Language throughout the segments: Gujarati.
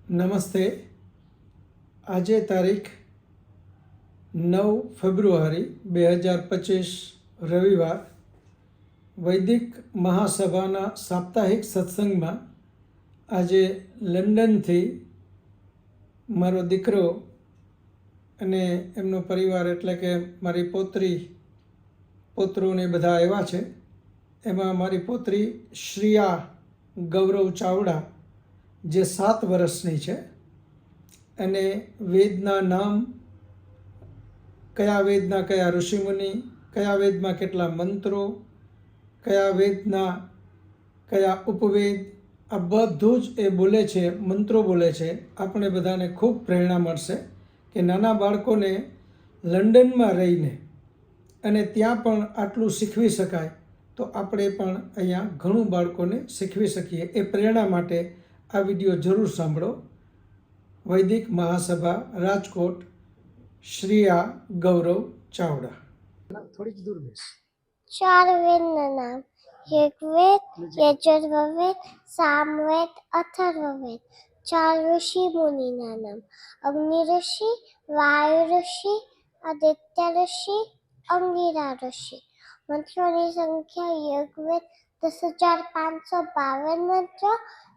નમસ્તે. આજે તારીખ 9 ફેબ્રુઆરી 2025 રવિવાર વૈદિક મહાસભાના સાપ્તાહિક સત્સંગમાં આજે લંડનથી મારો દીકરો અને એમનો પરિવાર એટલે કે મારી પોતરોને બધા આવ્યા છે. એમાં મારી પોતરી શ્રીયા ગૌરવ ચાવડા જે 7 વર્ષની છે અને વેદના નામ, કયા વેદના કયા ઋષિમુનિ, કયા વેદમાં કેટલા મંત્રો, કયા વેદના કયા ઉપવેદ, આ બધું જ એ બોલે છે, મંત્રો બોલે છે. આપણે બધાને ખૂબ પ્રેરણા મળશે કે નાના બાળકોને લંડનમાં રહીને અને ત્યાં પણ આટલું શીખવી શકાય તો આપણે પણ અહીંયા ઘણું બાળકોને શીખવી શકીએ. એ પ્રેરણા માટે આ વિડીયો જરૂર સાંભળો. વૈદિક મહાસભા રાજકોટ, શ્રીયા ગૌરવ ચાવડા. થોડીક દૂર બેસ. 4 વેદના નામ: ઋગ્વેદ, યજુર્વેદ, સામવેદ, અથર્વવેદ. 4 ઋષિ મુનિના નામ: અગ્નિ ઋષિ, વાયુ ઋષિ, આદિત્ય ઋષિ, અંગિરા ઋષિ. મંત્રોની સંખ્યા: ઋગ્વેદ 10,552 મંત્ર,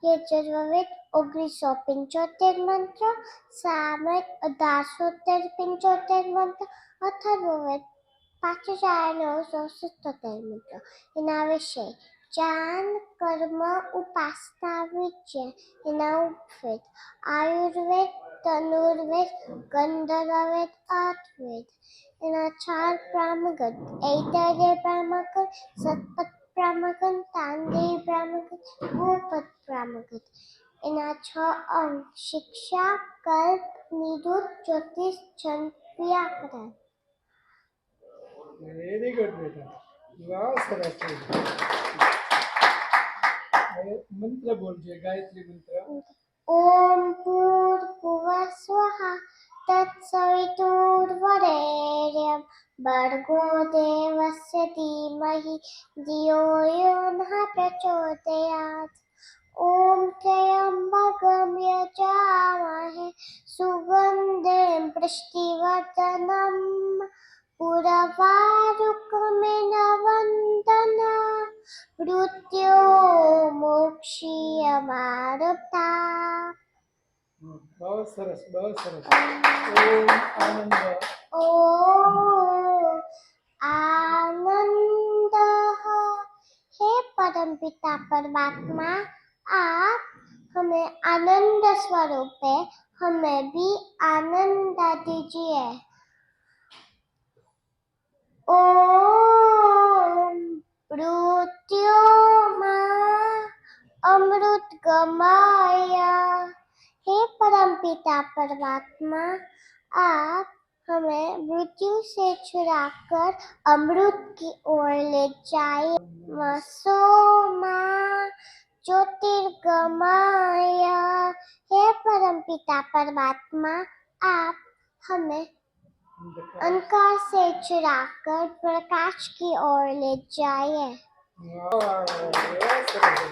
યજુર્વેદ 1975 મંત્ર, સામવેદ 1875 મંત્ર, અથર્વવેદ 5,977 મંત્ર. એના વિષય: જ્ઞાન, કર્મ, ઉપાસના, વિજ્ઞાન. એના ઉપવેદ: આયુર્વેદ, ધનુર્વેદ, ગંધર્વવેદ, અર્થવેદ. એના 4 બ્રહ્મગણ: ઐતરેય બ્રહ્મગણ, સતપથ બ્રહ્મગણ, તાંત્રિક બ્રહ્મગણ, ગોપદ બ્રહ્મગણ. એના 6 અંગ: શિક્ષા, કલ્પ, નિરુદ્ધ, જ્યોતિષ, છંદ, વ્યાકરણ. વેરી ગુડ બેટા, વાહ, સરસ છે. હવે મંત્ર બોલજે, ગાયત્રી મંત્ર. ઓમ ભૂર્ભુવઃ સ્વઃ તત્સવિતુર્વરેણ્યં ભર્ગો દેવસ્ય ધીમહિ ધિયો યો નઃ પ્રચોદયાત. ઓમ ત્ર્યંબકં યજામહે સુગંધિં પુષ્ટિવર્ધનં પુર્વારુકમિવ વંદના મૃત્યો મોક્ષીયમારબ્ધા. બહુ સરસ, બહુ સરસ. ઓમ આનંદ. ઓમ आनंद. हे परमपिता परमात्मा, आप हमें आनंद स्वरूप है, हमें भी आनंद दीजिए. ओम मृत्युमा अमृत गमाय. हे परमपिता परमात्मा, आप हमें मृत्यु से छुड़ाकर अमृत की ओर ले जाए. सोमा ज्योतिर्गमय. हे परमपिता परमात्मा, आप हमें अंधकार से छुड़ाकर प्रकाश की ओर ले जाए. વાહ, સરસ.